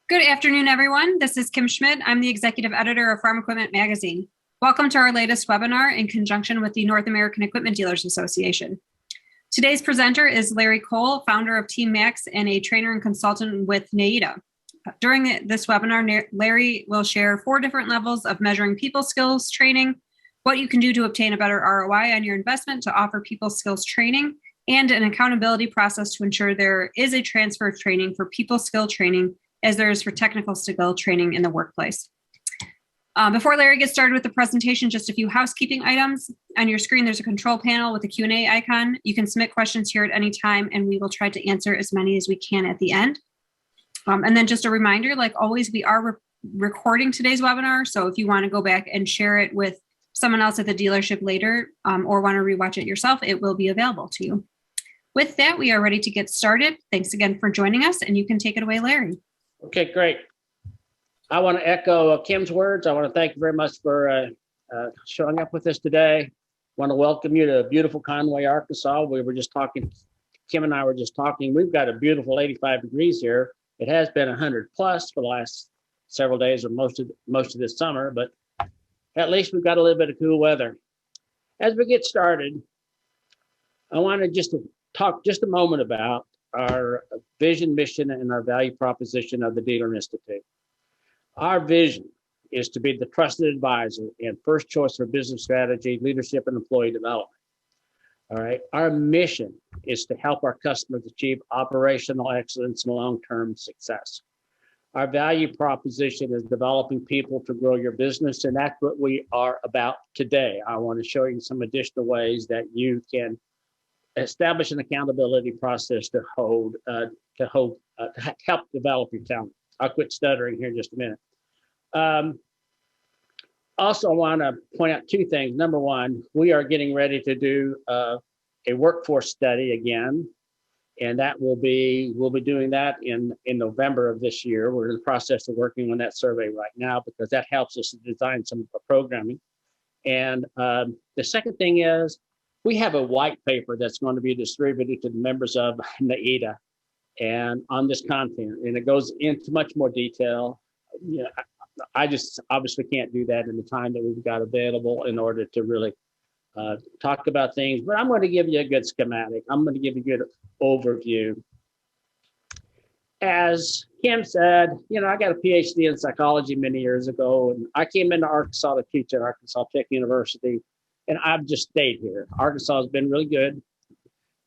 Good afternoon, everyone. This is Kim Schmidt. I'm the executive editor of Farm Equipment Magazine. Welcome to our latest webinar in conjunction with the North American Equipment Dealers Association. Today's presenter is Larry Cole, founder of Team Max and a trainer and consultant with NAIDA. During this webinar, Larry will share 4 different levels of measuring people skills training, what you can do to obtain a better ROI on your investment to offer people skills training, and an accountability process to ensure there is a transfer of training for people skill training as there is for technical skill training in the workplace. Before Larry gets started with the presentation, just a few housekeeping items. On your screen, there's a control panel with a Q&A icon. You can submit questions here at any time, and we will try to answer as many as we can at the end. And then just a reminder, like always, we are recording today's webinar. So if you want to go back and share it with someone else at the dealership later or want to rewatch it yourself, it will be available to you. With that, we are ready to get started. Thanks again for joining us, and you can take it away, Larry. Okay, great. I want to echo Kim's words. I want to thank you very much for showing up with us today. I want to welcome you to beautiful Conway, Arkansas. We were just talking, Kim and I were just talking. We've got a beautiful 85 degrees here. It has been 100 plus for the last several days or most of this summer, but at least we've got a little bit of cool weather. As we get started, I want to just talk just a moment about our vision, mission, and our value proposition of the Dealer Institute. Our vision is to be the trusted advisor and first choice for business strategy, leadership, and employee development. All right. Our mission is to help our customers achieve operational excellence and long-term success. Our value proposition is developing people to grow your business, and that's what we are about today. I want to show you some additional ways that you can establish an accountability process to help develop your talent. I'll quit stuttering here in just a minute. Also, I want to point out 2 things. Number one, we are getting ready to do a workforce study again, and we'll be doing that in November of this year. We're in the process of working on that survey right now because that helps us to design some programming. And the second thing is, we have a white paper that's going to be distributed to the members of NAIDA and on this content, and it goes into much more detail. I just obviously can't do that in the time that we've got available in order to really talk about things, but I'm going to give you a good schematic. I'm going to give you a good overview. As Kim said, I got a PhD in psychology many years ago, and I came into Arkansas to teach at Arkansas Tech University. And I've just stayed here. Arkansas has been really good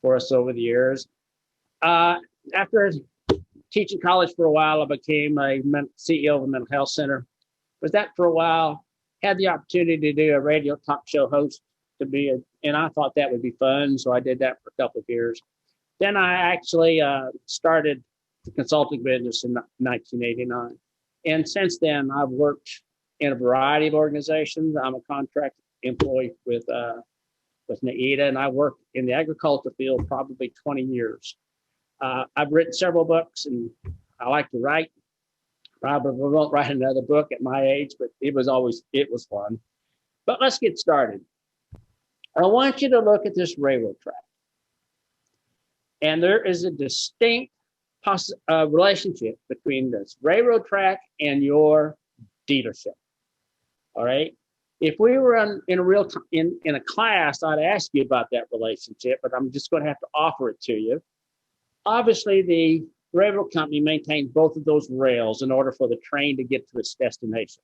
for us over the years. After teaching college for a while, I became a CEO of a mental health center. Was that for a while. Had the opportunity to do a radio talk show host and I thought that would be fun. So I did that for a couple of years. Then I actually started the consulting business in 1989. And since then, I've worked in a variety of organizations. I'm a contract employee with NAIDA, and I worked in the agriculture field probably 20 years. I've written several books, and I like to write. Probably won't write another book at my age, but it was fun. But let's get started. I want you to look at this railroad track. And there is a distinct relationship between this railroad track and your dealership. All right. If we were in a class, I'd ask you about that relationship, but I'm just going to have to offer it to you. Obviously, the railroad company maintains both of those rails in order for the train to get to its destination.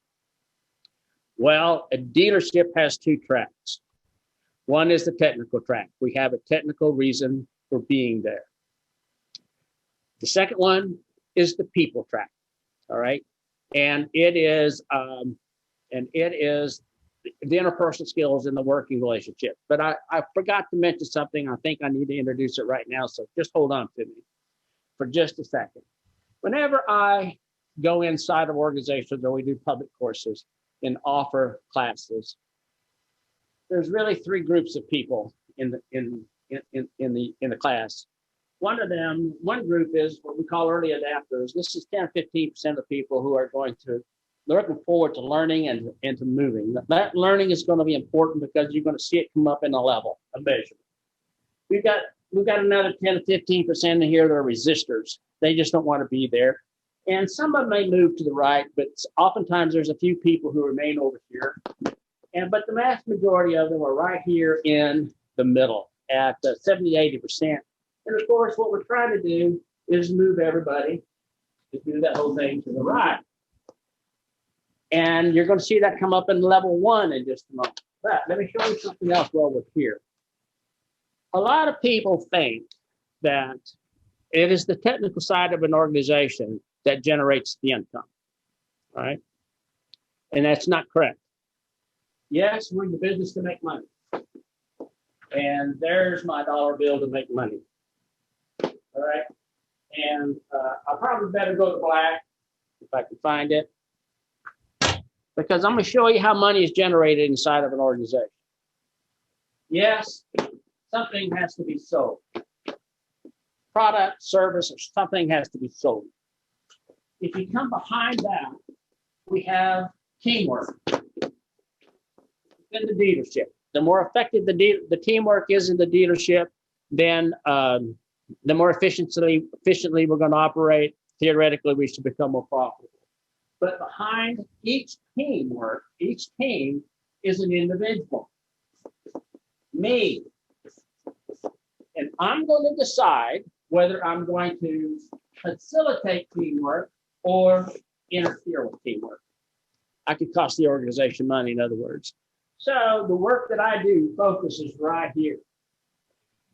Well, a dealership has 2 tracks. One is the technical track. We have a technical reason for being there. The second one is the people track. All right. And it is the interpersonal skills in the working relationship. But I forgot to mention something. I think I need to introduce it right now. So just hold on to me for just a second. Whenever I go inside of organizations or we do public courses and offer classes, there's really 3 groups of people in the class. One group is what we call early adapters. This is 10 or 15% of the people who are looking forward to learning and to moving. That learning is going to be important because you're going to see it come up in a level of measurement. We've got another 10 to 15% in here that are resistors. They just don't want to be there. And some of them may move to the right, but oftentimes there's a few people who remain over here. But the vast majority of them are right here in the middle at 70, 80%. And of course, what we're trying to do is move everybody, just move that whole thing to the right. And you're going to see that come up in level 1 in just a moment. But let me show you something else while we're here. A lot of people think that it is the technical side of an organization that generates the income, right? And that's not correct. Yes, we're in the business to make money. And there's my dollar bill to make money. All right. And I probably better go to black if I can find it, because I'm going to show you how money is generated inside of an organization. Yes, something has to be sold. Product, service, or something has to be sold. If you come behind that, we have teamwork in the dealership. The more effective the teamwork is in the dealership, then the more efficiently we're going to operate. Theoretically, we should become more profitable. But behind each teamwork, each team is an individual. Me. And I'm going to decide whether I'm going to facilitate teamwork or interfere with teamwork. I could cost the organization money, in other words. So the work that I do focuses right here.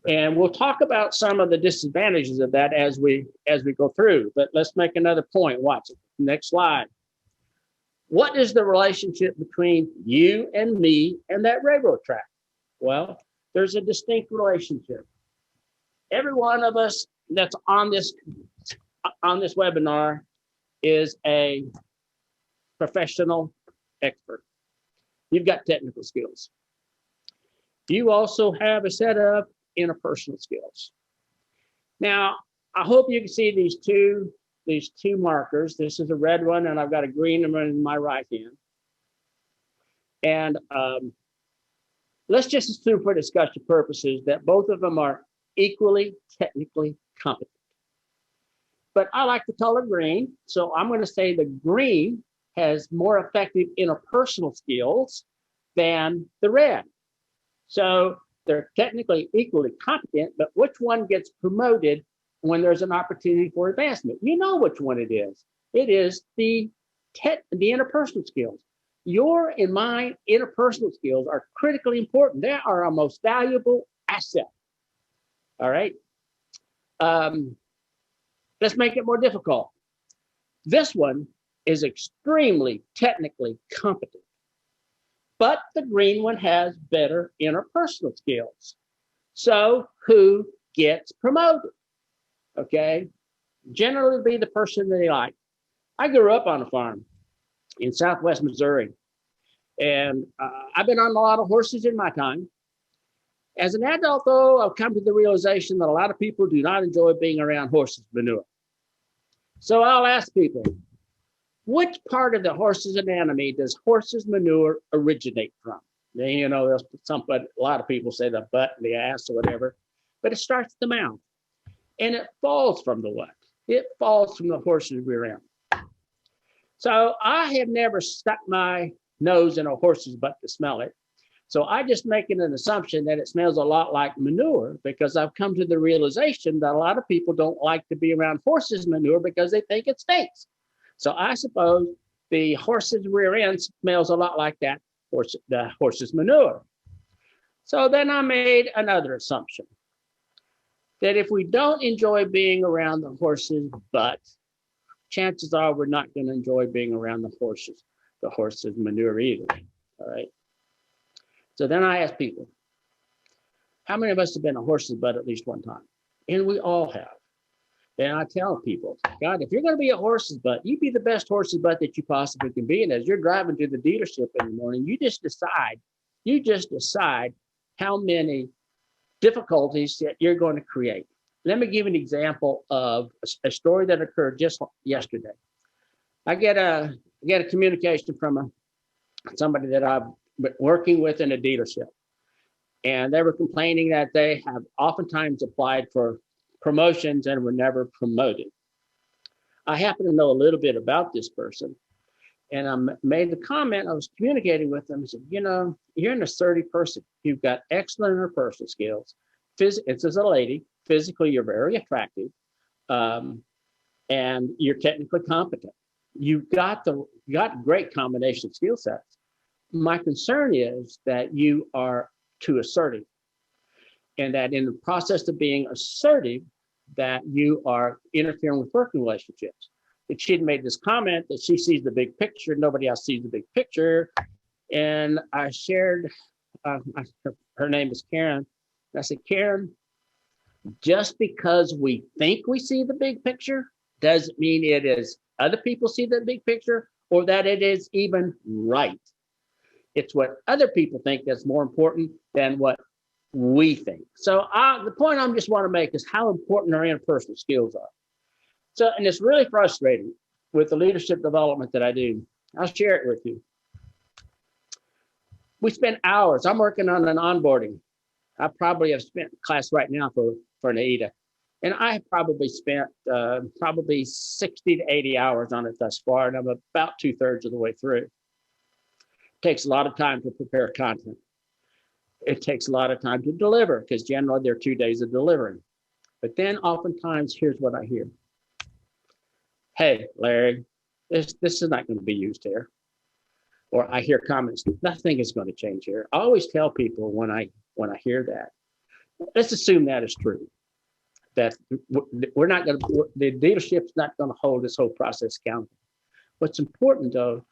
And we'll talk about some of the disadvantages of that as we go through. But let's make another point. Watch it. Next slide. What is the relationship between you and me and that railroad track? Well, there's a distinct relationship. Every one of us that's on this webinar is a professional expert. You've got technical skills. You also have a set of interpersonal skills. Now, I hope you can see these two markers. This is a red one, and I've got a green one in my right hand. And let's just assume for discussion purposes that both of them are equally technically competent. But I like the color green, so I'm going to say the green has more effective interpersonal skills than the red. So they're technically equally competent, but which one gets promoted when there's an opportunity for advancement? You know which one it is. It is the interpersonal skills. Your and my interpersonal skills are critically important. They are our most valuable asset. All right. Let's make it more difficult. This one is extremely technically competent, but the green one has better interpersonal skills. So who gets promoted? Okay, generally be the person that they like. I grew up on a farm in Southwest Missouri, and I've been on a lot of horses in my time. As an adult, though, I've come to the realization that a lot of people do not enjoy being around horses manure. So I'll ask people, which part of the horse's anatomy does horse's manure originate from? Now, you know, a lot of people say the butt, the ass, or whatever, but it starts at the mouth. And it falls from the what? It falls from the horse's rear end. So I have never stuck my nose in a horse's butt to smell it. So I just making an assumption that it smells a lot like manure, because I've come to the realization that a lot of people don't like to be around horses' manure because they think it stinks. So I suppose the horse's rear end smells a lot like the horse's manure. So then I made another assumption, that if we don't enjoy being around the horse's butt, chances are we're not going to enjoy being around the horse's manure either. All right. So then I ask people, how many of us have been a horse's butt at least one time? And we all have. And I tell people, God, if you're going to be a horse's butt, you be the best horse's butt that you possibly can be. And as you're driving to the dealership in the morning, you just decide how many difficulties that you're going to create. Let me give an example of a story that occurred just yesterday. I get a communication from somebody that I've been working with in a dealership, and they were complaining that they have oftentimes applied for promotions and were never promoted. I happen to know a little bit about this person. And I made the comment, I was communicating with them. I said, you're an assertive person. You've got excellent interpersonal skills. It's as a lady, physically, you're very attractive. And you're technically competent. You've got great combination of skill sets. My concern is that you are too assertive, and that in the process of being assertive, that you are interfering with working relationships. And she'd made this comment that she sees the big picture, nobody else sees the big picture. And I shared, her name is Karen. And I said, Karen, just because we think we see the big picture doesn't mean it is other people see the big picture or that it is even right. It's what other people think that's more important than what we think. So the point I just want to make is how important our interpersonal skills are. So, and it's really frustrating with the leadership development that I do. I'll share it with you. We spend hours. I'm working on an onboarding. I probably have spent class right now for an AIDA. And I have probably spent probably 60 to 80 hours on it thus far, and I'm about 2/3 of the way through. It takes a lot of time to prepare content. It takes a lot of time to deliver, because generally there are 2 days of delivering. But then oftentimes, here's what I hear. Hey, Larry, this is not going to be used here. Or I hear comments, nothing is going to change here. I always tell people when I hear that, let's assume that is true. That we're not going to, the leadership's not going to hold this whole process accountable. What's important though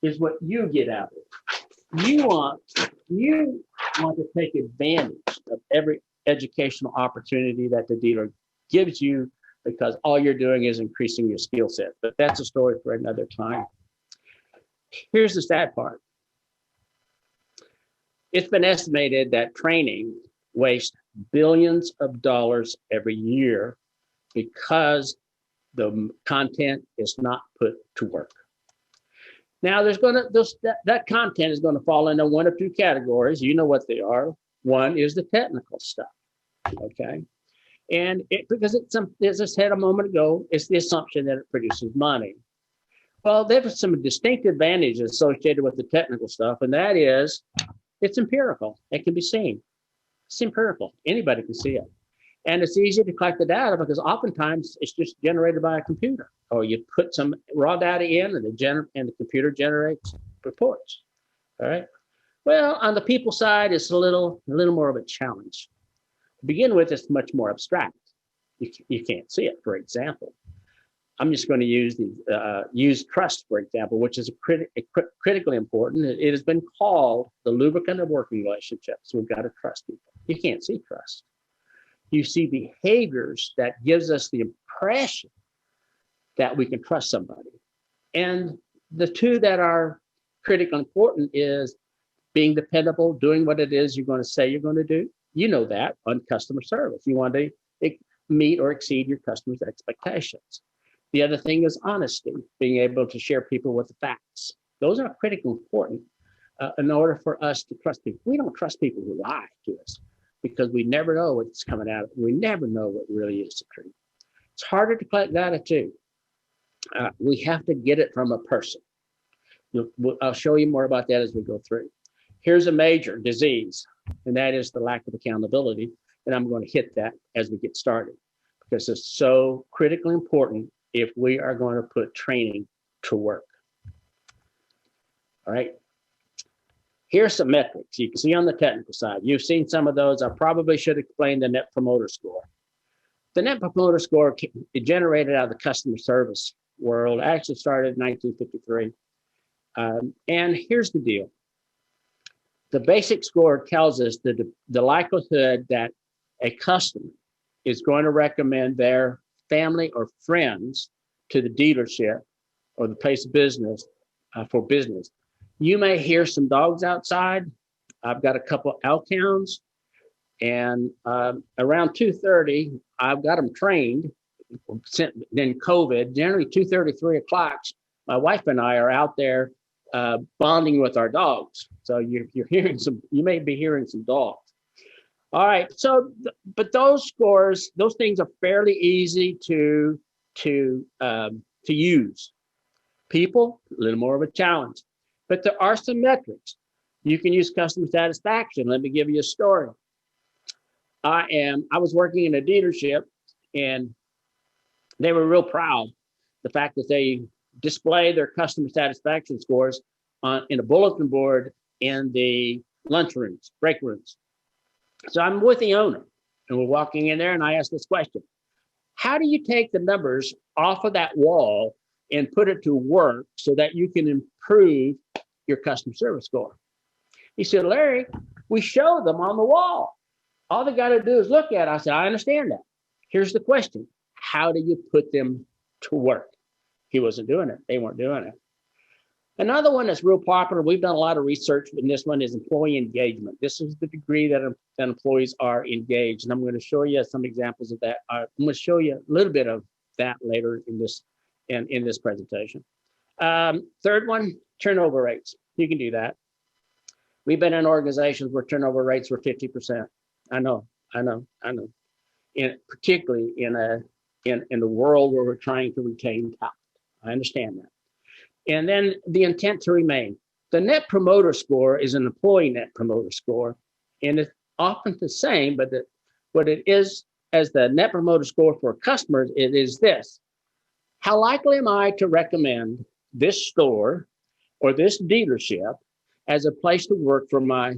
is what you get out of it. You want to take advantage of every educational opportunity that the dealer gives you, because all you're doing is increasing your skill set. But that's a story for another time. Here's the sad part. It's been estimated that training wastes billions of dollars every year because the content is not put to work. Now, that content is going to fall into one of two categories. You know what they are. One is the technical stuff, okay? And because as I said a moment ago, it's the assumption that it produces money. Well, there's some distinct advantages associated with the technical stuff, and that is it's empirical. It can be seen. It's empirical. Anybody can see it. And it's easy to collect the data because oftentimes it's just generated by a computer, or you put some raw data in and the computer generates reports. All right. Well, on the people side, it's a little more of a challenge. To begin with, it's much more abstract. You can't see it, for example. I'm just going to use trust, for example, which is critically important. It has been called the lubricant of working relationships. We've got to trust people. You can't see trust. You see behaviors that gives us the impression that we can trust somebody. And the two that are critically important is being dependable, doing what it is you're going to say you're going to do. You know that on customer service. You want to meet or exceed your customers' expectations. The other thing is honesty, being able to share people with the facts. Those are critically important in order for us to trust people. We don't trust people who lie to us because we never know what's coming out of it. We never know what really is the truth. It's harder to collect data too. We have to get it from a person. I'll show you more about that as we go through. Here's a major disease, and that is the lack of accountability. And I'm going to hit that as we get started because it's so critically important if we are going to put training to work. All right. Here's some metrics you can see on the technical side. You've seen some of those. I probably should explain the Net Promoter Score. The Net Promoter Score it generated out of the customer service world. Actually started in 1953. And here's the deal. The basic score tells us the likelihood that a customer is going to recommend their family or friends to the dealership or the place of business for business. You may hear some dogs outside. I've got a couple of Elkhounds, and around 2:30, I've got them trained. Then COVID, generally 2:30, 3 o'clock, my wife and I are out there bonding with our dogs. So you're hearing you may be hearing some dogs. All right. So, but those scores, those things are fairly easy to to use. People, a little more of a challenge. But there are some metrics. You can use customer satisfaction. Let me give you a story. I was working in a dealership, and they were real proud the fact that they display their customer satisfaction scores in a bulletin board in the lunchrooms, break rooms. So I'm with the owner, and we're walking in there, and I ask this question: how do you take the numbers off of that wall and put it to work so that you can improve your customer service score? He said, Larry, we show them on the wall. All they got to do is look at it. I said, I understand that. Here's the question: how do you put them to work? He wasn't doing it. They weren't doing it. Another one that's real popular, we've done a lot of research in this one, is employee engagement. This is the degree that employees are engaged. And I'm going to show you some examples of that. I'm going to show you a little bit of that later in this presentation. Third one, turnover rates. You can do that. We've been in organizations where turnover rates were 50%. I know. Particularly in the world where we're trying to retain talent. I understand that. And then the intent to remain. The net promoter score is an employee net promoter score, and it's often the same, but what it is as the net promoter score for customers, it is this: how likely am I to recommend this store or this dealership as a place to work to my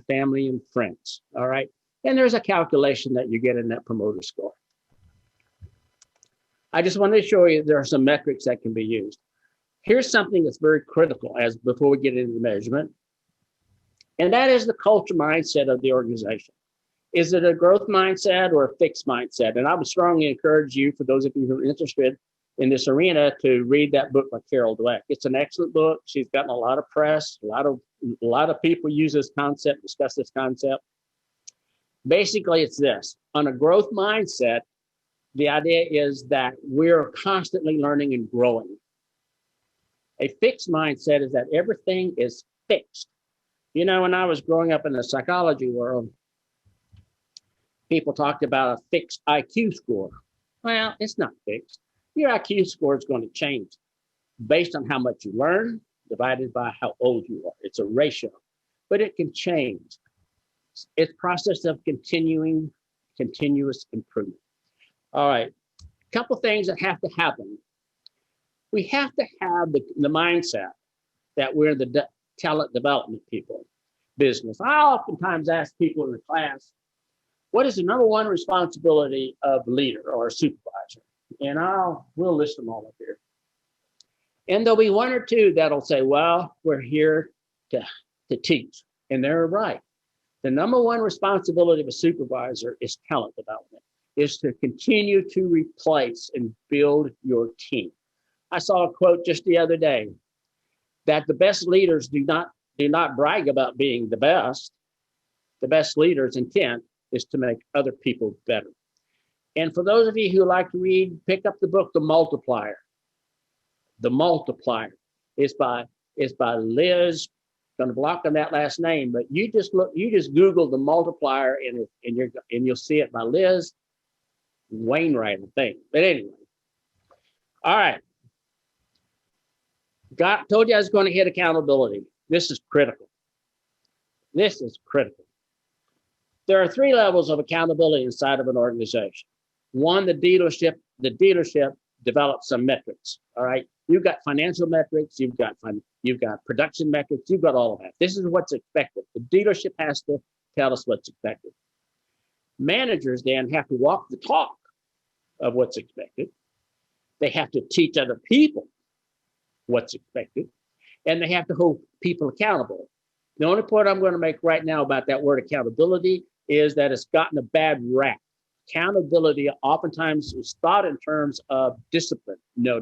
family and friends? All right. And there's a calculation that you get a net promoter score. I just wanted to show you there are some metrics that can be used. Here's something that's very critical before we get into the measurement, and that is the culture mindset of the organization. Is it a growth mindset or a fixed mindset? And I would strongly encourage you, for those of you who are interested in this arena, to read that book by Carol Dweck. It's an excellent book. She's gotten a lot of press. A lot of people use this concept, discuss this concept. Basically, it's this: on a growth mindset, the idea is that we're constantly learning and growing. A fixed mindset is that everything is fixed. You know, when I was growing up in the psychology world, people talked about a fixed IQ score. Well, it's not fixed. Your IQ score is going to change based on how much you learn divided by how old you are. It's a ratio, but it can change. It's a process of continuous improvement. All right, a couple things that have to happen. We have to have the mindset that we're the talent development people, business. I oftentimes ask people in the class, what is the number one responsibility of a leader or a supervisor? And we'll list them all up here. And there'll be one or two that'll say, well, we're here to teach. And they're right. The number one responsibility of a supervisor is talent development, is to continue to replace and build your team. I saw a quote just the other day that the best leaders do not brag about being the best. The best leader's intent is to make other people better. And for those of you who like to read, pick up the book, The Multiplier. The Multiplier is by Liz. Going to block on that last name, but you just Google The Multiplier and you'll see it by Liz Wainwright, I think. But anyway, all right. Told you I was going to hit accountability. This is critical. There are three levels of accountability inside of an organization. One, the dealership develops some metrics. All right. You've got financial metrics, you've got production metrics, you've got all of that. This is what's expected. The dealership has to tell us what's expected. Managers then have to walk the talk of what's expected. They have to teach other people what's expected, and they have to hold people accountable. The only point I'm going to make right now about that word accountability is that it's gotten a bad rap. Accountability oftentimes is thought in terms of discipline. No.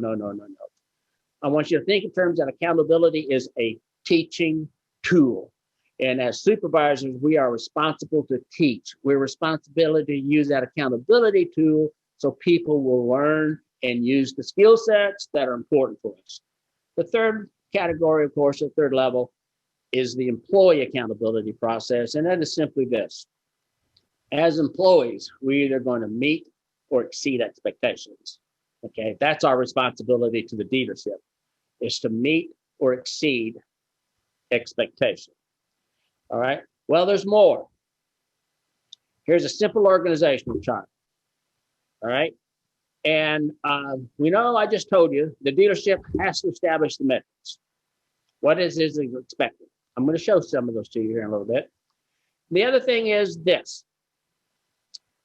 I want you to think in terms that accountability is a teaching tool. And as supervisors, we are responsible to teach. We're responsible to use that accountability tool so people will learn and use the skill sets that are important for us. The third category, of course, the third level, is the employee accountability process. And that is simply this. As employees, we're either going to meet or exceed expectations. Okay, that's our responsibility to the dealership, is to meet or exceed expectation. All right. Well, there's more. Here's a simple organizational chart. All right. And we know, I just told you, the dealership has to establish the metrics. What is expected? I'm going to show some of those to you here in a little bit. The other thing is this.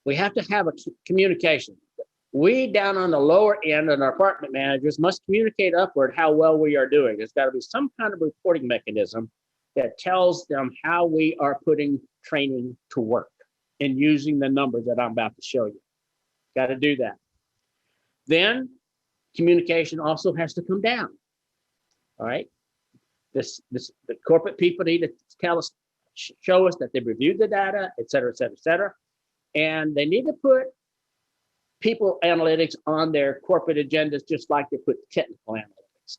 We have to have a communication. We down on the lower end and our department managers must communicate upward how well we are doing. There's got to be some kind of reporting mechanism that tells them how we are putting training to work and using the numbers that I'm about to show you. Got to do that. Then communication also has to come down. All right. The corporate people need to tell us, show us that they've reviewed the data, et cetera, et cetera, et cetera. And they need to put people analytics on their corporate agendas, just like they put technical analytics.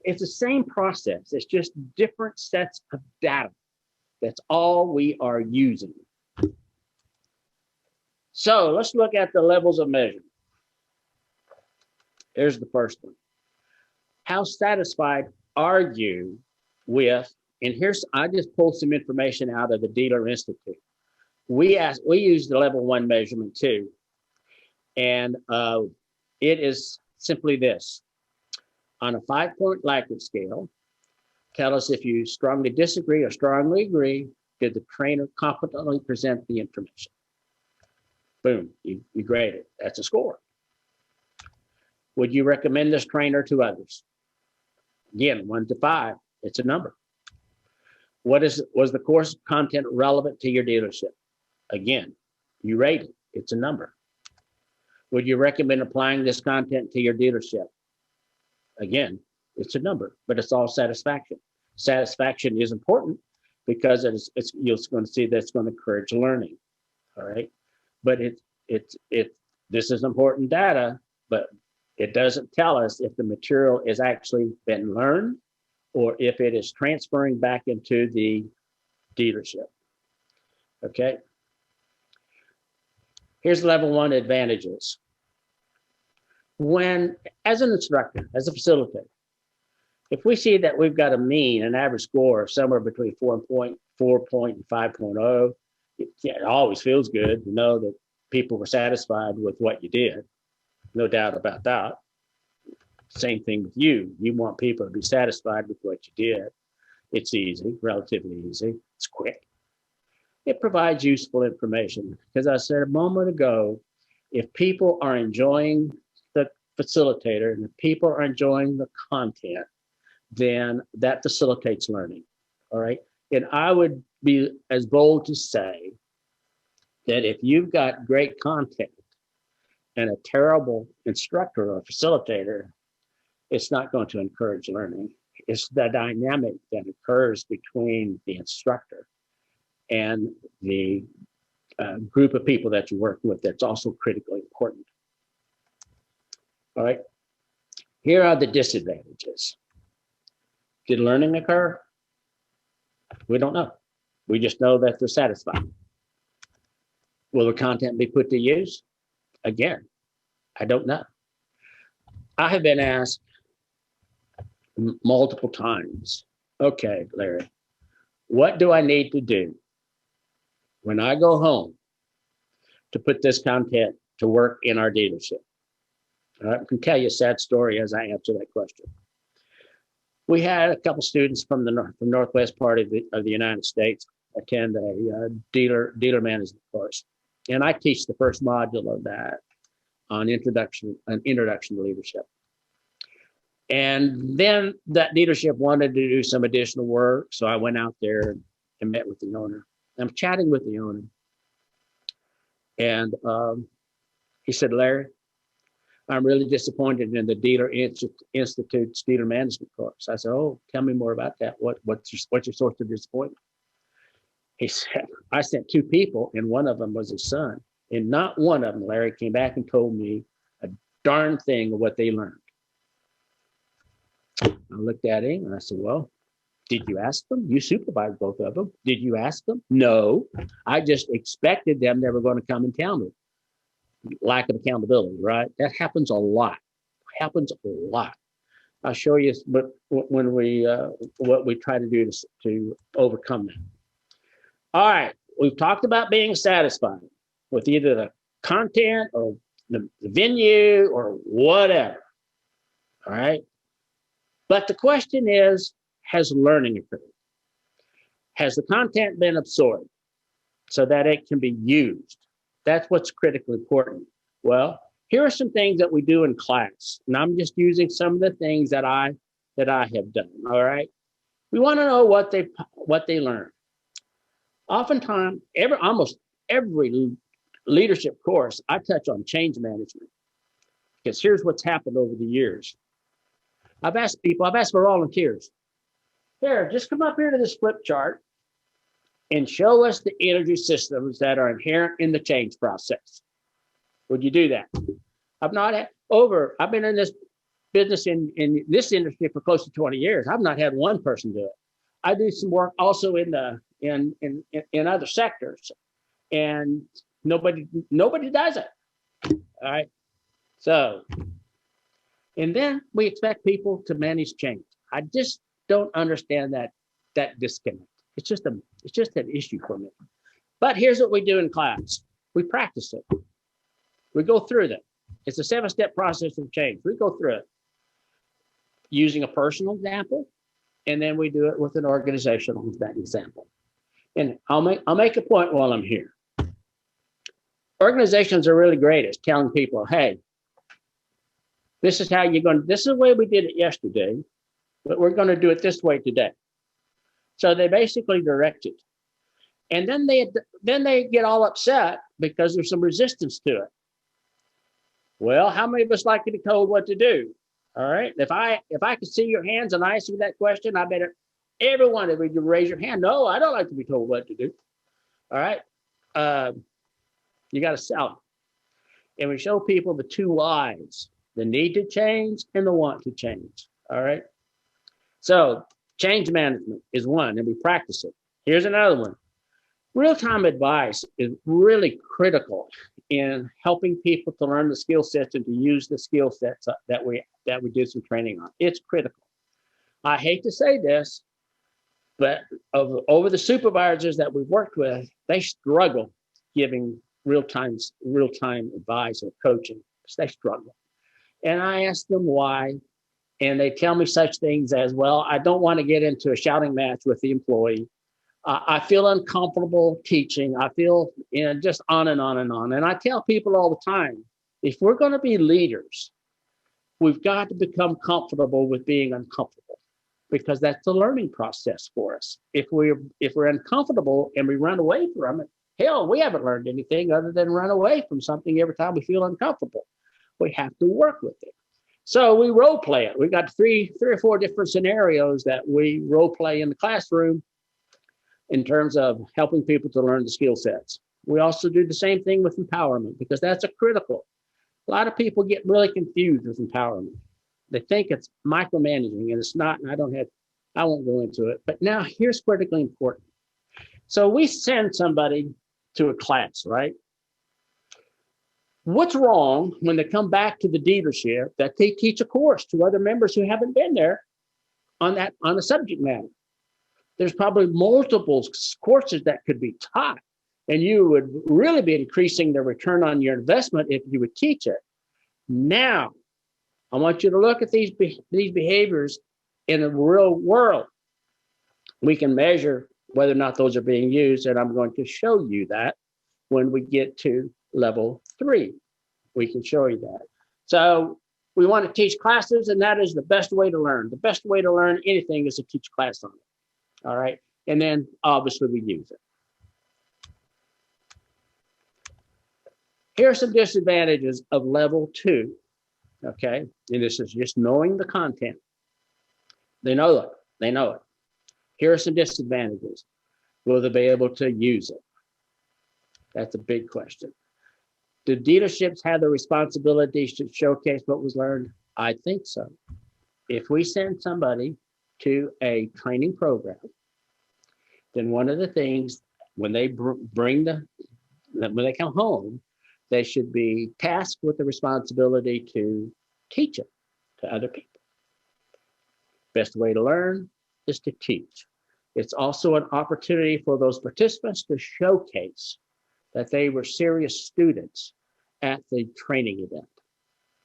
It's the same process. It's just different sets of data. That's all we are using. So let's look at the levels of measurement. Here's the first one. How satisfied are you with, and here's, I just pulled some information out of the Dealer Institute. We use the level 1 measurement too. And it is simply this. On a 5-point Likert scale, tell us if you strongly disagree or strongly agree, did the trainer competently present the information? Boom, you grade it. That's a score. Would you recommend this trainer to others? Again, 1 to 5, it's a number. Was the course content relevant to your dealership? Again, you rate it, it's a number. Would you recommend applying this content to your dealership? Again, it's a number, but it's all satisfaction. Satisfaction is important because you're going to see that's going to encourage learning. All right, but this is important data, but it doesn't tell us if the material is actually been learned or if it is transferring back into the dealership. Okay. Here's level 1 advantages. When, as an instructor, as a facilitator, if we see that we've got an average score of somewhere between 4.4 and 5.0, it always feels good to know that people were satisfied with what you did. No doubt about that. Same thing with you. You want people to be satisfied with what you did. It's easy, relatively easy. It's quick. It provides useful information. Because I said a moment ago, if people are enjoying the facilitator and if people are enjoying the content, then that facilitates learning. All right. And I would be as bold to say that if you've got great content and a terrible instructor or facilitator, it's not going to encourage learning. It's the dynamic that occurs between the instructor and the group of people that you work with that's also critically important. All right. Here are the disadvantages. Did learning occur? We don't know. We just know that they're satisfied. Will the content be put to use? Again, I don't know. I have been asked multiple times, okay, Larry, what do I need to do when I go home to put this content to work in our dealership? I can tell you a sad story as I answer that question. We had a couple students from the northwest part of the United States attend a dealer management course, and I teach the first module of that on introduction to leadership. And then that leadership wanted to do some additional work, so I went out there and met with the owner. I'm chatting with the owner, and he said, "Larry, I'm really disappointed in the Dealer Institute's dealer management course." I said, "Oh, tell me more about that. What's your source of disappointment?" He said, "I sent 2 people, and one of them was his son, and not one of them, Larry, came back and told me a darn thing of what they learned." I looked at him and I said, "Well, did you ask them? You supervised both of them. Did you ask them?" "No, I just expected them. They were going to come and tell me." Lack of accountability, right? That happens a lot. Happens a lot. I'll show you when we what we try to do to overcome that. All right, we've talked about being satisfied with either the content or the venue or whatever. All right, but the question is, has learning occurred? Has the content been absorbed so that it can be used? That's what's critically important. Well, here are some things that we do in class, and I'm just using some of the things that I have done. All right, we want to know what they learn. Oftentimes, almost every leadership course, I touch on change management, because here's what's happened over the years. I've asked for volunteers. Here, just come up here to this flip chart and show us the energy systems that are inherent in the change process. Would you do that? I've been in this business in this industry for close to 20 years. I've not had one person do it. I do some work also in other sectors, and nobody does it. All right. So, and then we expect people to manage change. I just don't understand that disconnect. It's just an issue for me. But here's what we do in class. We practice it. We go through that. It's a 7-step process of change. We go through it using a personal example, and then we do it with an organizational example. And I'll make a point while I'm here. Organizations are really great at telling people, hey, this is the way we did it yesterday, but we're going to do it this way today. So they basically direct it. And then they get all upset because there's some resistance to it. Well, how many of us like to be told what to do? All right. If I could see your hands and I ask you that question, I bet everyone would raise your hand. No, I don't like to be told what to do. All right. You got to sell it. And we show people the two lies, the need to change and the want to change. All right. So change management is one, and we practice it. Here's another one. Real-time advice is really critical in helping people to learn the skill sets and to use the skill sets that we did some training on. It's critical. I hate to say this, but over the supervisors that we've worked with, they struggle giving real-time advice or coaching. They struggle. And I ask them why, and they tell me such things as, well, I don't want to get into a shouting match with the employee. I feel uncomfortable teaching. I feel, just on and on and on. And I tell people all the time, if we're going to be leaders, we've got to become comfortable with being uncomfortable, because that's the learning process for us. If we're uncomfortable and we run away from it, hell, we haven't learned anything other than run away from something every time we feel uncomfortable. We have to work with it. So we role play it. We've got three or four different scenarios that we role play in the classroom in terms of helping people to learn the skill sets. We also do the same thing with empowerment, because that's a critical. A lot of people get really confused with empowerment. They think it's micromanaging, and it's not, and I won't go into it. But now here's critically important. So we send somebody to a class, right? What's wrong when they come back to the dealership that they teach a course to other members who haven't been there on the subject matter? There's probably multiple courses that could be taught, and you would really be increasing the return on your investment if you would teach it. Now, I want you to look at these behaviors in the real world. We can measure whether or not those are being used, and I'm going to show you that when we get to level 3. We can show you that. So we want to teach classes, and that is the best way to learn. The best way to learn anything is to teach class on it. All right. And then obviously we use it. Here are some disadvantages of level 2. Okay. And this is just knowing the content. They know it. They know it. Here are some disadvantages. Will they be able to use it? That's a big question. Do dealerships have the responsibility to showcase what was learned? I think so. If we send somebody to a training program, then one of the things when they when they come home, they should be tasked with the responsibility to teach it. to other people. Best way to learn is to teach. It's also an opportunity for those participants to showcase that they were serious students at the training event.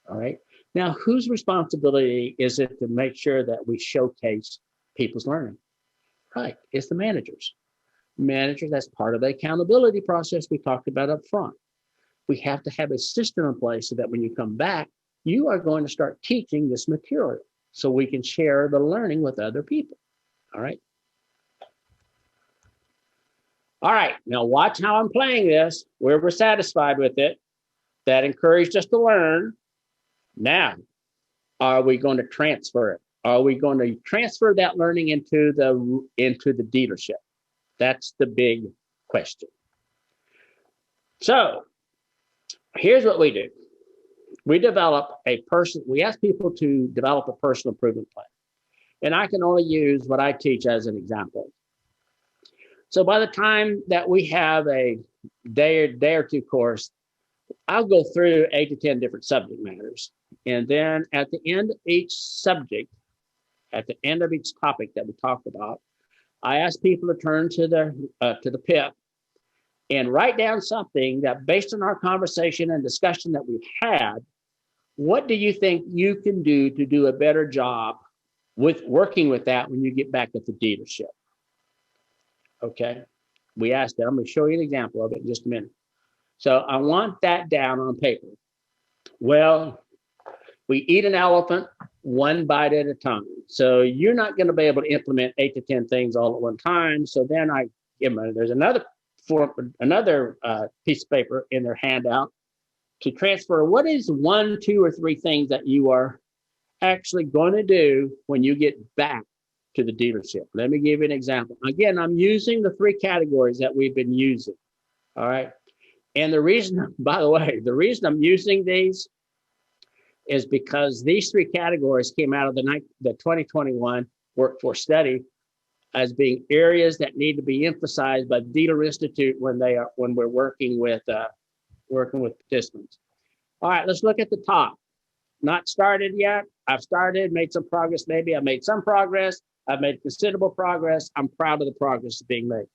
All right. Now, whose responsibility is it to make sure that we showcase people's learning? Right. It's the managers. Managers, that's part of the accountability process we talked about up front. We have to have a system in place so that when you come back, you are going to start teaching this material so we can share the learning with other people. All right. All right. Now watch how I'm playing this. Where we're satisfied with it. That encouraged us to learn. Now, are we going to transfer it? Are we going to transfer that learning into the dealership? That's the big question. So here's what we do. We ask people to develop a personal improvement plan. And I can only use what I teach as an example. So by the time that we have a day or two course, I'll go through 8 to 10 different subject matters. And then at the end of each subject, at the end of each topic that we talk about, I ask people to turn to the PIP and write down something that, based on our conversation and discussion that we've had, what do you think you can do a better job with working with that when you get back at the dealership? Okay. We asked that. I'm going to show you an example of it in just a minute. So I want that down on paper. Well, we eat an elephant one bite at a time. So you're not going to be able to implement 8 to 10 things all at one time. So then I give them, there's another piece of paper in their handout to transfer. What is 1, 2, or 3 things that you are actually going to do when you get back to the dealership? Let me give you an example. Again, I'm using the 3 categories that we've been using. All right. And the reason, by the way, the reason I'm using these is because these 3 categories came out of the 2021 workforce study as being areas that need to be emphasized by the Dealer Institute when we're working with participants. All right, let's look at the top. Not started yet. I've started, made some progress. Maybe I've made some progress. I've made considerable progress. I'm proud of the progress being made.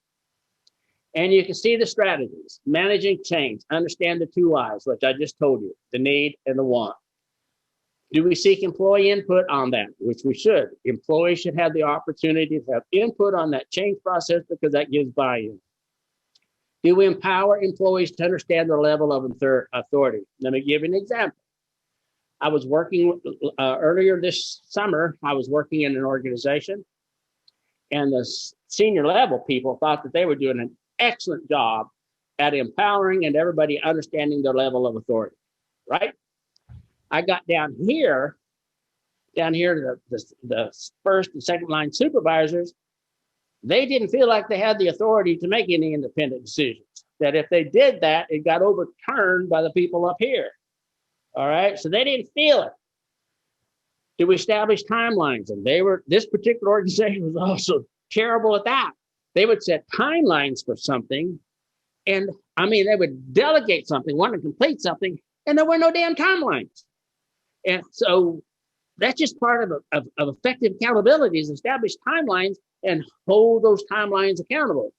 And you can see the strategies: managing change, understand the 2 I's, which I just told you, the need and the want. Do we seek employee input on that? Which we should. Employees should have the opportunity to have input on that change process because that gives buy-in. Do we empower employees to understand their level of authority? Let me give you an example. I was working earlier this summer, I was working in an organization, and the senior level people thought that they were doing an excellent job at empowering and everybody understanding their level of authority, right? I got down here, the first and second line supervisors, they didn't feel like they had the authority to make any independent decisions. That if they did that, it got overturned by the people up here. All right, so they didn't feel it. Do we establish timelines? And this particular organization was also terrible at that. They would set timelines for something, and they would delegate something, want to complete something, and there were no damn timelines. And so that's just part of effective accountability, is establish timelines and hold those timelines accountable.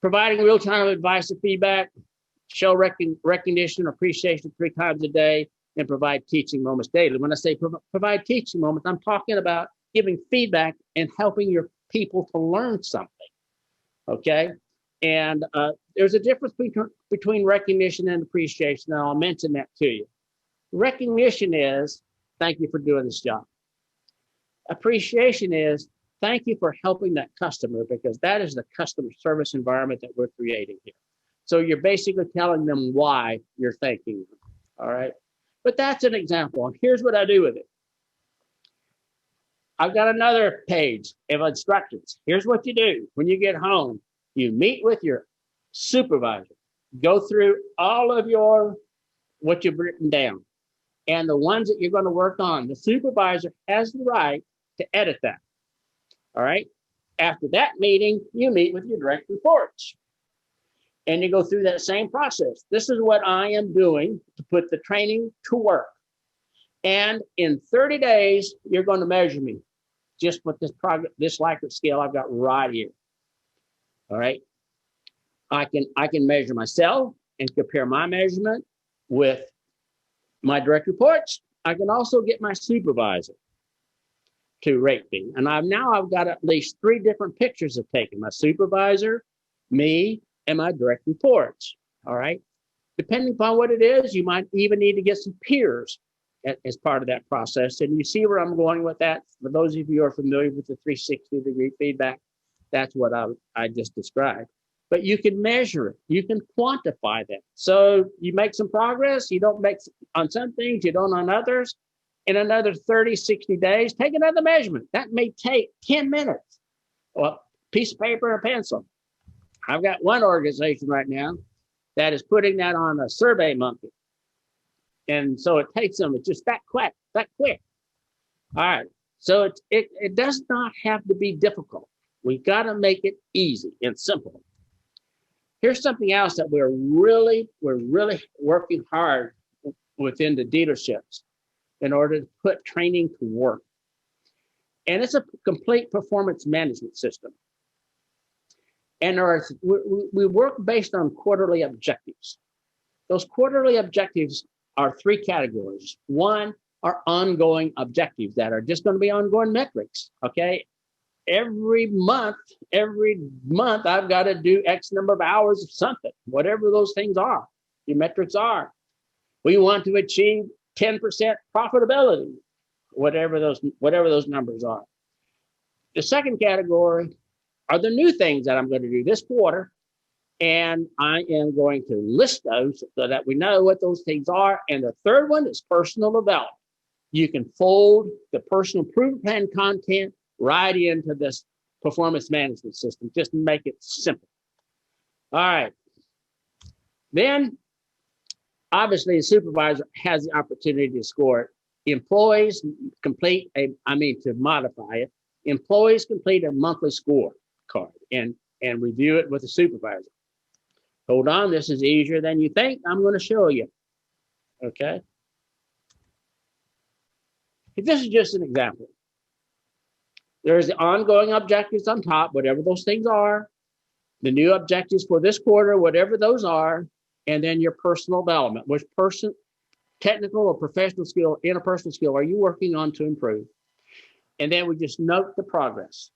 Providing real-time advice and feedback, show recognition, appreciation 3 times a day, and provide teaching moments daily. When I say provide teaching moments, I'm talking about giving feedback and helping your people to learn something. Okay? And there's a difference between recognition and appreciation, and I'll mention that to you. Recognition is, thank you for doing this job. Appreciation is, thank you for helping that customer, because that is the customer service environment that we're creating here. So you're basically telling them why you're thanking them. All right. But that's an example. And here's what I do with it. I've got another page of instructions. Here's what you do. When you get home, you meet with your supervisor, go through all of what you've written down, and the ones that you're going to work on. The supervisor has the right to edit that. All right. After that meeting, you meet with your direct reports, and you go through that same process. This is what I am doing to put the training to work. And in 30 days, you're going to measure me just with this Likert scale I've got right here. All right. I can measure myself and compare my measurement with my direct reports. I can also get my supervisor to rate me. And I've got at least 3 different pictures of taking my supervisor, me, and my direct reports. All right. Depending upon what it is, you might even need to get some peers as part of that process. And you see where I'm going with that. For those of you who are familiar with the 360-degree feedback, that's what I just described. But you can measure it. You can quantify that. So you make some progress. You don't make on some things, you don't on others. In another 30, 60 days, take another measurement. That may take 10 minutes. Well, piece of paper and a pencil. I've got one organization right now that is putting that on a Survey Monkey. And so it takes them, it's just that quick. All right. So it does not have to be difficult. We've got to make it easy and simple. Here's something else that we're really working hard within the dealerships in order to put training to work. And it's a complete performance management system. And we work based on quarterly objectives. Those quarterly objectives are 3 categories. One are ongoing objectives that are just going to be ongoing metrics, okay? Every month, I've got to do X number of hours of something, whatever those things are, your metrics are. We want to achieve 10% profitability, whatever those numbers are. The second category are the new things that I'm going to do this quarter. And I am going to list those so that we know what those things are. And the third one is personal development. You can fold the personal improvement plan content right into this performance management system. Just make it simple. All right. Then, obviously, the supervisor has the opportunity to score it. Employees to modify it. Employees complete a monthly score card and review it with the supervisor. Hold on, this is easier than you think. I'm going to show you. Okay. This is just an example. There's the ongoing objectives on top, whatever those things are. The new objectives for this quarter, whatever those are. And then your personal development, which technical or professional skill, interpersonal skill are you working on to improve? And then we just note the progress.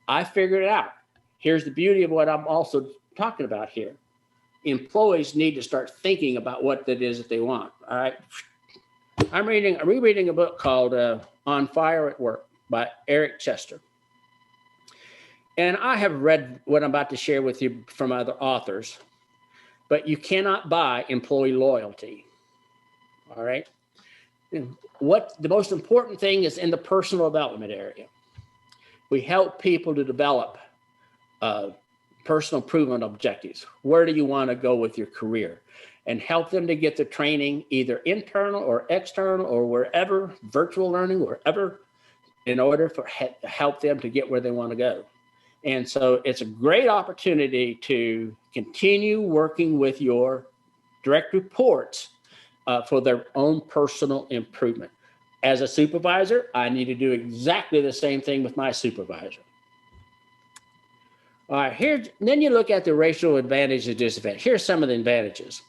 I figured it out. Here's the beauty of what I'm also talking about here. Employees need to start thinking about what it is that they want. All right. I'm rereading a book called On Fire at Work by Eric Chester. And I have read what I'm about to share with you from other authors, but you cannot buy employee loyalty. All right. And what the most important thing is in the personal development area. We help people to develop personal improvement objectives. Where do you want to go with your career? And help them to get the training, either internal or external or wherever, virtual learning, wherever, in order to help them to get where they want to go. And so it's a great opportunity to continue working with your direct reports for their own personal improvement. As a supervisor, I need to do exactly the same thing with my supervisor. All right, then you look at the racial advantage and disadvantage. Here's some of the advantages.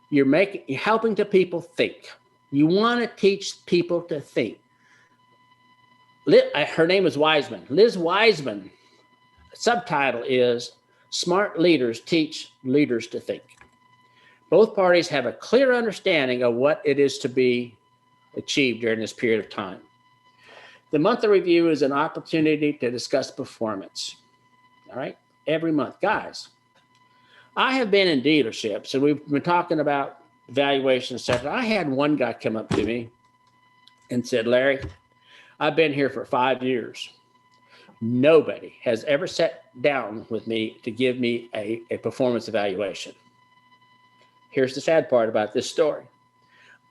You're helping the people think. You want to teach people to think. Her name is Wiseman. Liz Wiseman, subtitle is Smart Leaders Teach Leaders to Think. Both parties have a clear understanding of what it is to be achieved during this period of time. The monthly review is an opportunity to discuss performance. All right, every month. Guys, I have been in dealerships and we've been talking about evaluation, etc. I had one guy come up to me and said, Larry, I've been here for 5 years. Nobody has ever sat down with me to give me a performance evaluation. Here's the sad part about this story.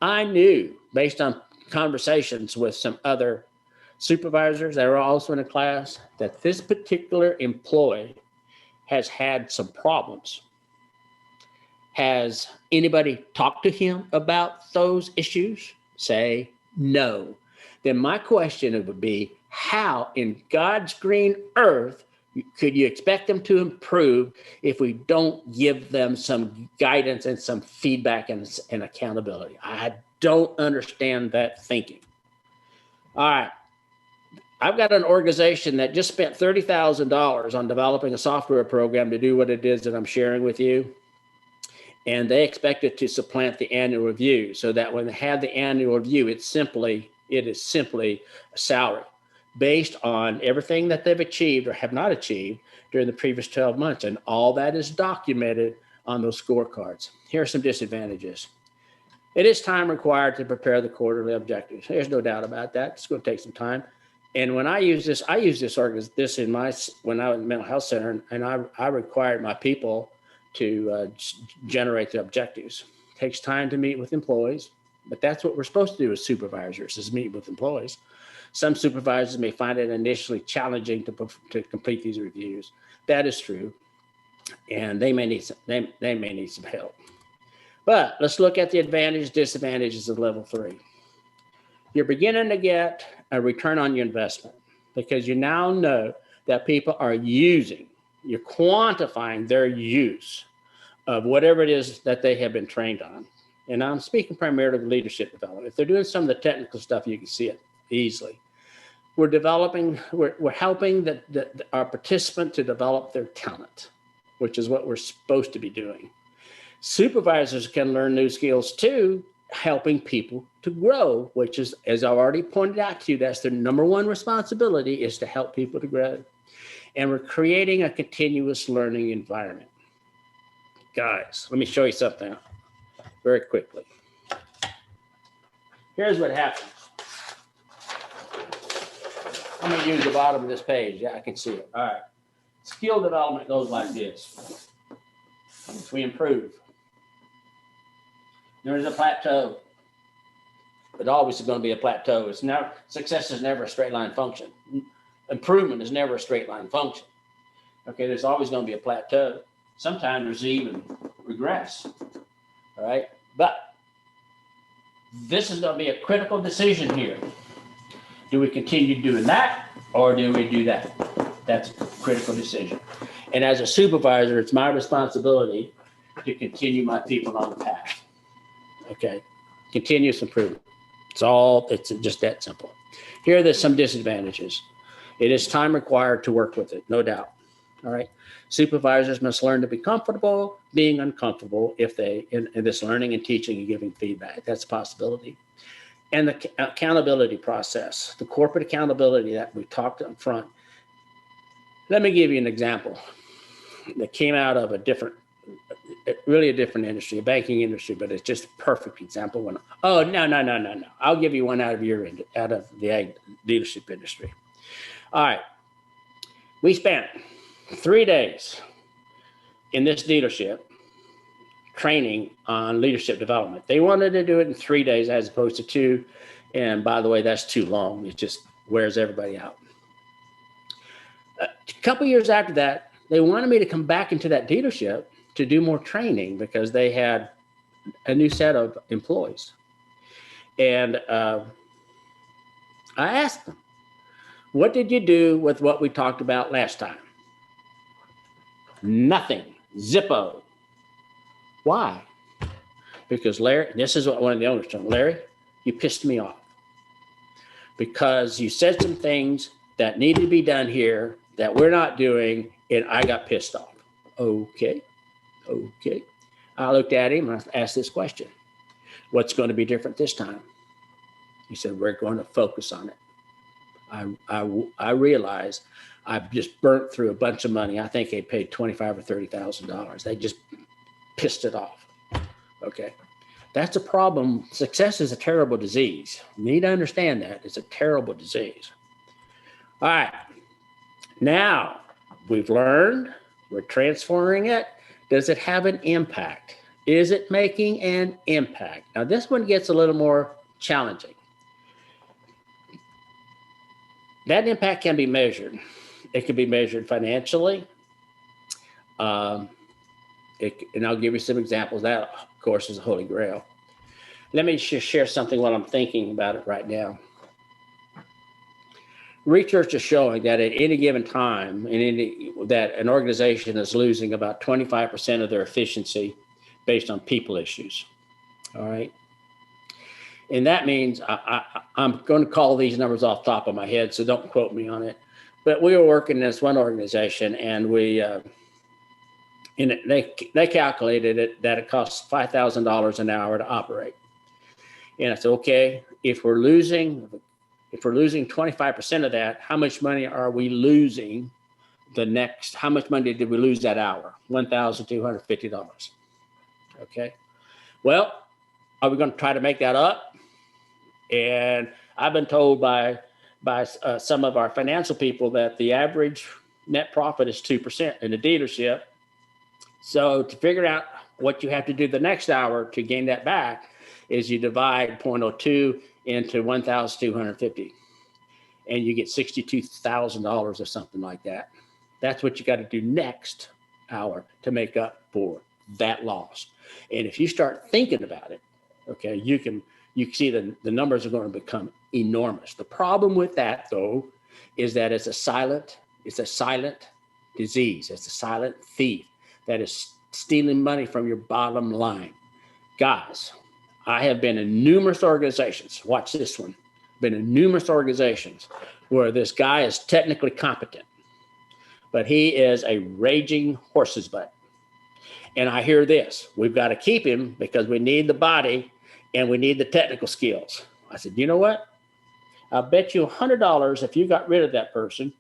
I knew, based on conversations with some other supervisors that are also in the class, that this particular employee has had some problems. Has anybody talked to him about those issues? say no, then my question would be, how in God's green earth could you expect them to improve if we don't give them some guidance and some feedback and accountability? I don't understand that thinking. All right. I've got an organization that just spent $30,000 on developing a software program to do what it is that I'm sharing with you. And they expect it to supplant the annual review, so that when they have the annual review, it is simply a salary based on everything that they've achieved or have not achieved during the previous 12 months. And all that is documented on those scorecards. Here are some disadvantages. It is time required to prepare the quarterly objectives. There's no doubt about that. It's going to take some time. And when I use this when I was in the mental health center, and I required my people to generate the objectives. It takes time to meet with employees, but that's what we're supposed to do as supervisors, is meet with employees. Some supervisors may find it initially challenging to complete these reviews. That is true, and they may need some help. But let's look at the advantages, disadvantages of level 3. You're beginning to get a return on your investment because you now know that people are using, you're quantifying their use of whatever it is that they have been trained on. And I'm speaking primarily of leadership development. If they're doing some of the technical stuff, you can see it easily. We're helping our participant to develop their talent, which is what we're supposed to be doing. Supervisors can learn new skills too, helping people to grow, which is, as I've already pointed out to you, that's their number one responsibility, is to help people to grow. And we're creating a continuous learning environment. Guys, let me show you something very quickly. Here's what happens. I'm going to use the bottom of this page. Yeah, I can see it. All right. Skill development goes like this. We improve. There is a plateau. But always going to be a plateau. Success is never a straight line function. Improvement is never a straight line function. Okay, there's always going to be a plateau. Sometimes there's even regress. All right, but this is going to be a critical decision here. Do we continue doing that, or do we do that? That's a critical decision. And as a supervisor, it's my responsibility to continue my people on the path. Okay, continuous improvement. It's just that simple. Here are some disadvantages. It is time required to work with it, no doubt. All right. Supervisors must learn to be comfortable being uncomfortable if they, in this learning and teaching and giving feedback. That's a possibility. And the accountability process, the corporate accountability that we talked up front. Let me give you an example that came out of a different industry, a banking industry, but it's just a perfect example. No. I'll give you one out of the ag dealership industry. All right. We spent 3 days in this dealership training on leadership development. They wanted to do it in 3 days as opposed to 2. And by the way, that's too long. It just wears everybody out. A couple years after that, they wanted me to come back into that dealership to do more training because they had a new set of employees. And I asked them, what did you do with what we talked about last time? Nothing. Zippo. Why? Because Larry, this is what one of the owners told me, Larry, you pissed me off. Because you said some things that needed to be done here that we're not doing, and I got pissed off. Okay. I looked at him and I asked this question. What's going to be different this time? He said, we're going to focus on it. I realized I've just burnt through a bunch of money. I think they paid $25,000 or $30,000. They just pissed it off. Okay. That's a problem. Success is a terrible disease. You need to understand that. It's a terrible disease. All right. Now we've learned, we're transferring it. Does it have an impact? Is it making an impact? Now this one gets a little more challenging. That impact can be measured. It can be measured financially. And I'll give you some examples. That, of course, is a holy grail. Let me just share something while I'm thinking about it right now. Research is showing that at any given time, that an organization is losing about 25% of their efficiency based on people issues. All right. And that means I'm going to call these numbers off the top of my head, so don't quote me on it. But we were working in this one organization, and they calculated it that it costs $5,000 an hour to operate. And I said, okay, if we're losing 25% of that, how much money are we losing how much money did we lose that hour? $1,250. Okay. Well, are we going to try to make that up? And I've been told by some of our financial people that the average net profit is 2% in the dealership. So to figure out what you have to do the next hour to gain that back is you divide 0.02 into 1,250, and you get $62,000 or something like that. That's what you got to do next hour to make up for that loss. And if you start thinking about it, okay, you can see the numbers are going to become enormous. The problem with that, though, is that it's a silent disease. It's a silent thief that is stealing money from your bottom line. Guys, I have been in numerous organizations. Watch this one. Been in numerous organizations where this guy is technically competent, but he is a raging horse's butt. And I hear this: we've got to keep him because we need the body and we need the technical skills. I said, you know what? I'll bet you $100 if you got rid of that person,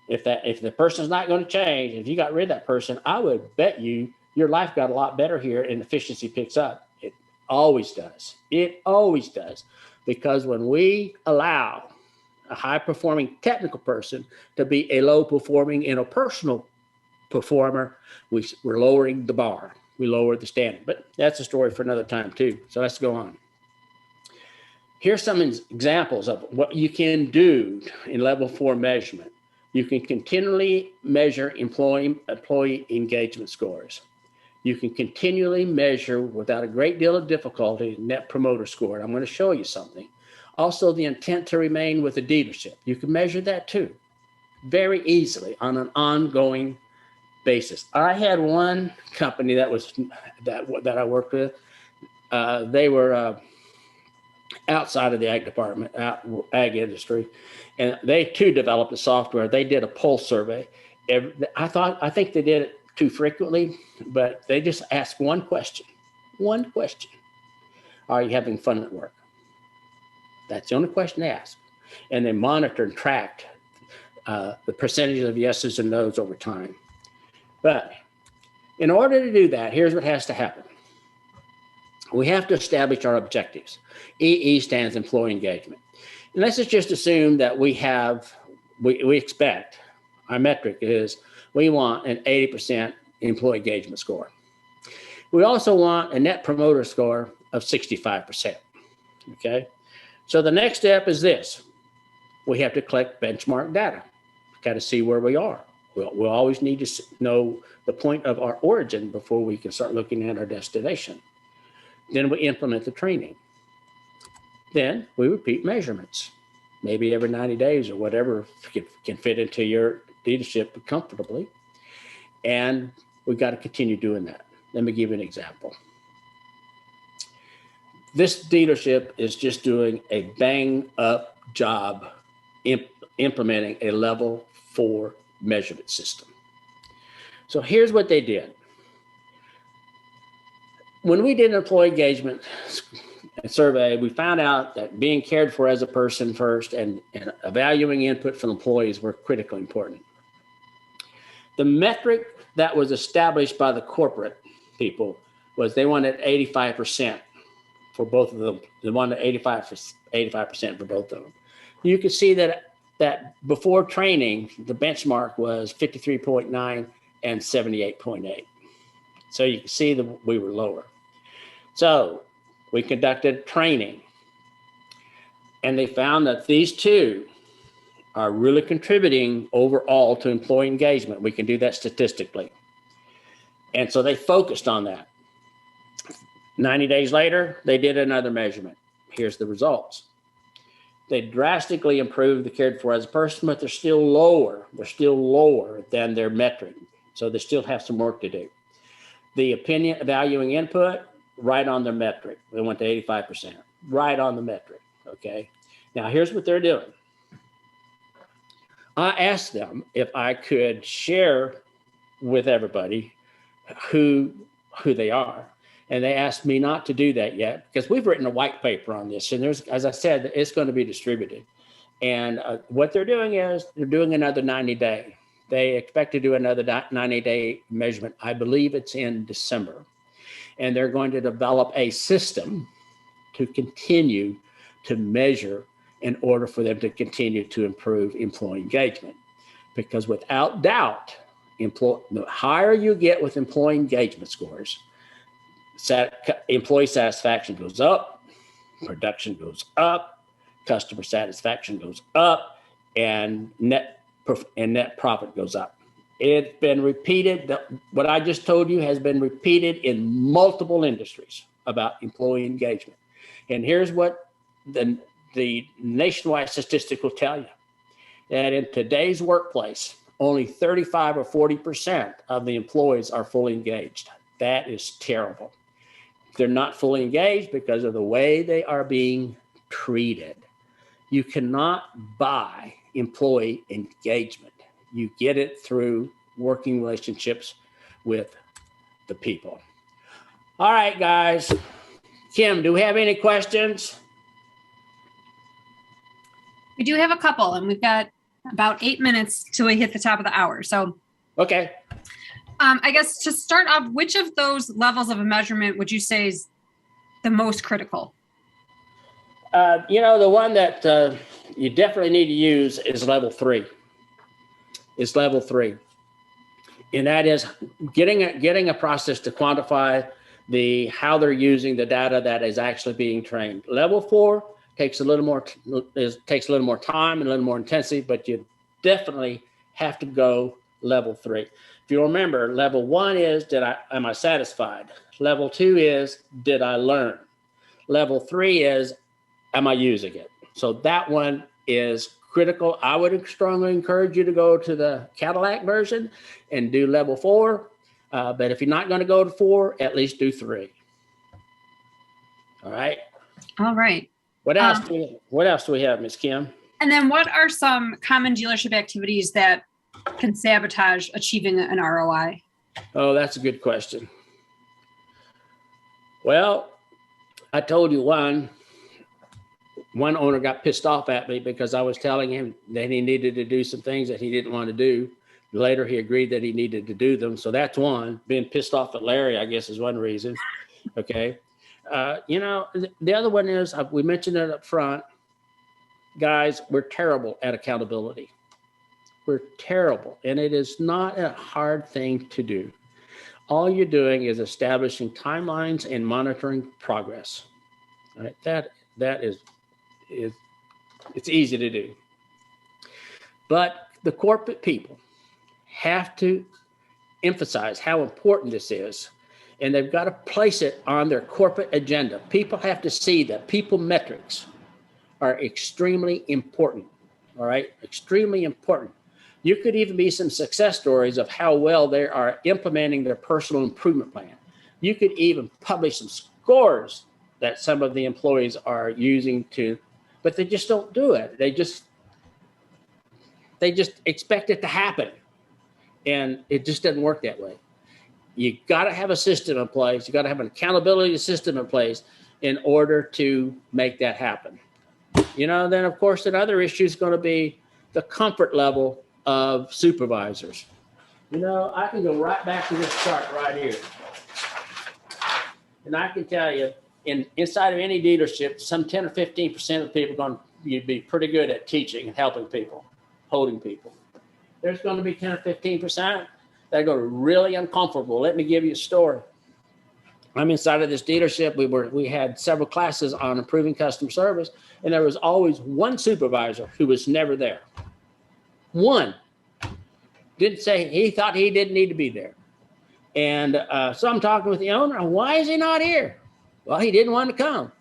if the person's not going to change, if you got rid of that person, I would bet you your life got a lot better here and efficiency picks up. It always does. It always does. Because when we allow a high-performing technical person to be a low-performing interpersonal performer, we're lowering the bar. We lower the standard. But that's a story for another time, too. So let's go on. Here's some examples of what you can do in level 4 measurement. You can continually measure employee engagement scores. You can continually measure, without a great deal of difficulty, net promoter score. And I'm going to show you something. Also, the intent to remain with the dealership. You can measure that too, very easily on an ongoing basis. I had one company that I worked with. They were outside of the ag department, ag industry, and they too developed a software. They did a pulse survey. I think they did it too frequently, but they just asked one question. Are you having fun at work? That's the only question they asked. And they monitored and tracked the percentage of yeses and nos over time. But in order to do that, here's what has to happen. We have to establish our objectives. EE stands employee engagement. And let's just assume that we expect, our metric is we want an 80% employee engagement score. We also want a net promoter score of 65%, okay? So the next step is this. We have to collect benchmark data, got to see where we are. We'll always need to know the point of our origin before we can start looking at our destination. Then we implement the training. Then we repeat measurements, maybe every 90 days or whatever can fit into your leadership comfortably. And we've got to continue doing that. Let me give you an example. This dealership is just doing a bang up job implementing a level 4 measurement system. So here's what they did. When we did an employee engagement survey, we found out that being cared for as a person first and evaluating input from employees were critically important. The metric that was established by the corporate people was they wanted 85% for both of them. They wanted 85% for both of them. You can see that before training, the benchmark was 53.9 and 78.8. So you can see that we were lower. So we conducted training, and they found that these two are really contributing overall to employee engagement. We can do that statistically. And so they focused on that. 90 days later, they did another measurement. Here's the results. They drastically improved the cared for as a person, but they're still lower. They're still lower than their metric. So they still have some work to do. The opinion valuing input, right on their metric. They went to 85%, right on the metric, okay? Now, here's what they're doing. I asked them if I could share with everybody who they are. And they asked me not to do that yet because we've written a white paper on this. And there's, as I said, it's going to be distributed. And what they're doing is they're doing another 90-day. They expect to do another 90-day measurement. I believe it's in December. And they're going to develop a system to continue to measure in order for them to continue to improve employee engagement. Because without doubt, the higher you get with employee engagement scores, employee satisfaction goes up, production goes up, customer satisfaction goes up, and net profit goes up. It's been repeated. What I just told you has been repeated in multiple industries about employee engagement. And here's what the nationwide statistic will tell you, that in today's workplace, only 35 or 40% of the employees are fully engaged. That is terrible. They're not fully engaged because of the way they are being treated. You cannot buy employee engagement. You get it through working relationships with the people. All right, guys. Kim, do we have any questions? We do have a couple, and we've got about 8 minutes till we hit the top of the hour. So, okay. I guess to start off, which of those levels of a measurement would you say is the most critical? The one that you definitely need to use is level 3. It's level 3. And that is getting a process to quantify how they're using the data that is actually being trained. Level 4 takes a little more time and a little more intensity, but you definitely have to go level 3. If you remember, level 1 is, am I satisfied? Level 2 is, did I learn? Level 3 is, am I using it? So that one is critical. I would strongly encourage you to go to the Cadillac version and do level 4. But if you're not going to go to 4, at least do 3. All right. All right. What else do we have, Ms. Kim? And then what are some common dealership activities that can sabotage achieving an ROI? Oh, that's a good question. Well, I told you one owner got pissed off at me because I was telling him that he needed to do some things that he didn't want to do. Later, he agreed that he needed to do them. So that's one. Being pissed off at Larry, I guess, is one reason. Okay. The other one is, we mentioned it up front, guys, we're terrible at accountability. We're terrible. And it is not a hard thing to do. All you're doing is establishing timelines and monitoring progress. All right. That is it's easy to do. But the corporate people have to emphasize how important this is. And they've got to place it on their corporate agenda. People have to see that people metrics are extremely important. All right, extremely important. You could even be some success stories of how well they are implementing their personal improvement plan. You could even publish some scores that some of the employees are using but they just don't do it. They just expect it to happen. And it just doesn't work that way. You got to have a system in place. You got to have an accountability system in place in order to make that happen. Then of course, another issue is going to be the comfort level of supervisors. I can go right back to this chart right here. And I can tell you, inside of any dealership, some 10 or 15% of the people are going to be pretty good at teaching and helping people, holding people. There's going to be 10 or 15% that are going to be really uncomfortable. Let me give you a story. I'm inside of this dealership. We had several classes on improving customer service, and there was always one supervisor who was never there. One. Didn't say, he thought he didn't need to be there. And so I'm talking with the owner. Why is he not here? Well, he didn't want to come.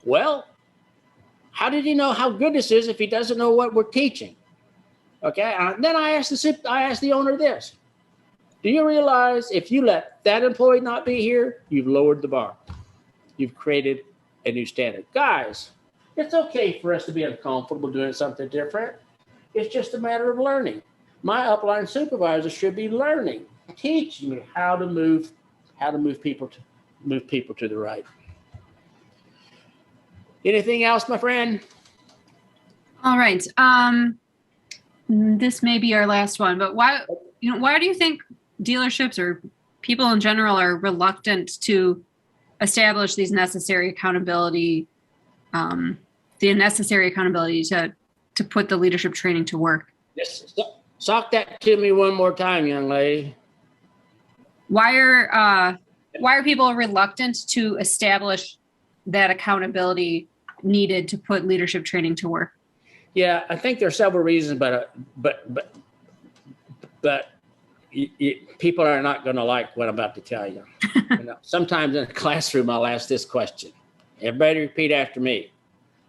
Well, how did he know how good this is if he doesn't know what we're teaching? Okay. Then I asked the owner this. Do you realize if you let that employee not be here, you've lowered the bar? You've created a new standard. Guys, it's okay for us to be uncomfortable doing something different. It's just a matter of learning. My upline supervisor should be learning, teaching me how to move people to the right. Anything else, my friend? All right. This may be our last one, but why do you think dealerships or people in general are reluctant to establish these necessary accountability, to put the leadership training to work? Yes. Sock that to me one more time, young lady. Why are people reluctant to establish that accountability needed to put leadership training to work? Yeah, I think there are several reasons, but people are not going to like what I'm about to tell you. Sometimes in a classroom, I'll ask this question. Everybody repeat after me.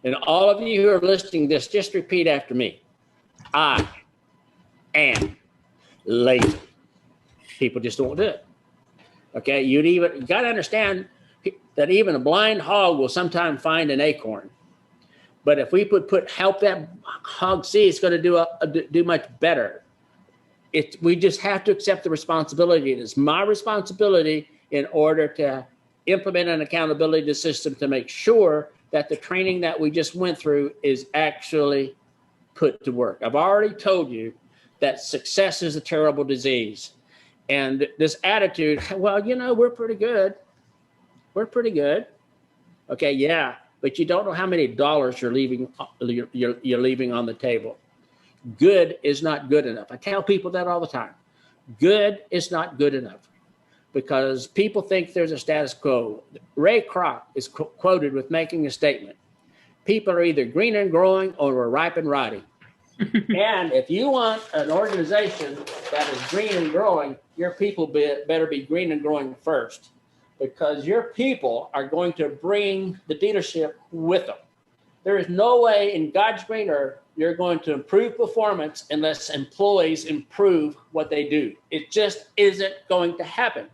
And all of you who are listening to this, just repeat after me. I am lazy. People just don't do it. Okay, you got to understand that even a blind hog will sometimes find an acorn. But if we help that hog see, it's going to do much better. We just have to accept the responsibility. It is my responsibility in order to implement an accountability system to make sure that the training that we just went through is actually put to work. I've already told you that success is a terrible disease. And this attitude, well, we're pretty good. We're pretty good. Okay, yeah, but you don't know how many dollars you're leaving on the table. Good is not good enough. I tell people that all the time. Good is not good enough because people think there's a status quo. Ray Kroc is quoted with making a statement. People are either green and growing or we're ripe and rotting. And if you want an organization that is green and growing, your people better be green and growing first, because your people are going to bring the dealership with them. There is no way in God's green earth you're going to improve performance unless employees improve what they do. It just isn't going to happen.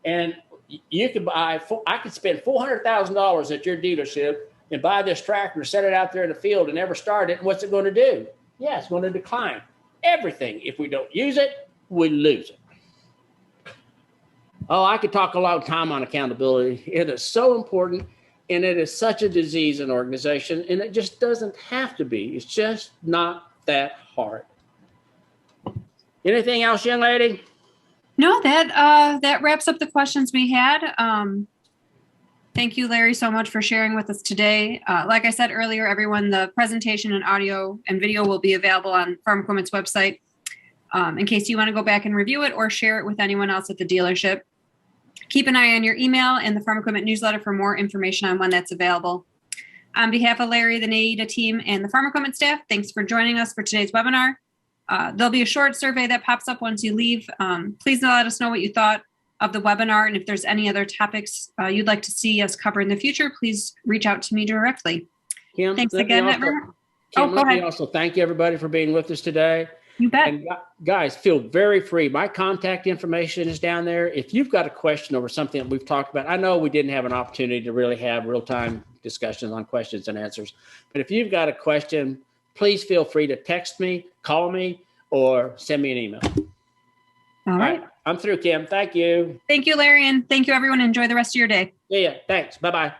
And I could spend $400,000 at your dealership and buy this tractor, set it out there in the field and never start it. And what's it going to do? Yeah, it's going to decline. Everything. If we don't use it, we lose it. Oh, I could talk a long time on accountability. It is so important, and it is such a disease in organization, and it just doesn't have to be. It's just not that hard. Anything else, young lady? No, that wraps up the questions we had. Thank you, Larry, so much for sharing with us today. Like I said earlier, everyone, the presentation and audio and video will be available on Farm Equipment's website in case you want to go back and review it or share it with anyone else at the dealership. Keep an eye on your email and the Farm Equipment newsletter for more information on when that's available. On behalf of Larry, the NAIDA team, and the Farm Equipment staff, thanks for joining us for today's webinar. There'll be a short survey that pops up once you leave. Please let us know what you thought of the webinar, and if there's any other topics you'd like to see us cover in the future, please reach out to me directly. Kim, thanks again, everyone. Let me also thank everybody for being with us today. You bet. And guys, feel very free. My contact information is down there. If you've got a question over something that we've talked about, I know we didn't have an opportunity to really have real-time discussions on questions and answers, but if you've got a question, please feel free to text me, call me, or send me an email. All right. I'm through, Kim. Thank you. Thank you, Larry, and thank you, everyone. Enjoy the rest of your day. Yeah. Thanks. Bye-bye.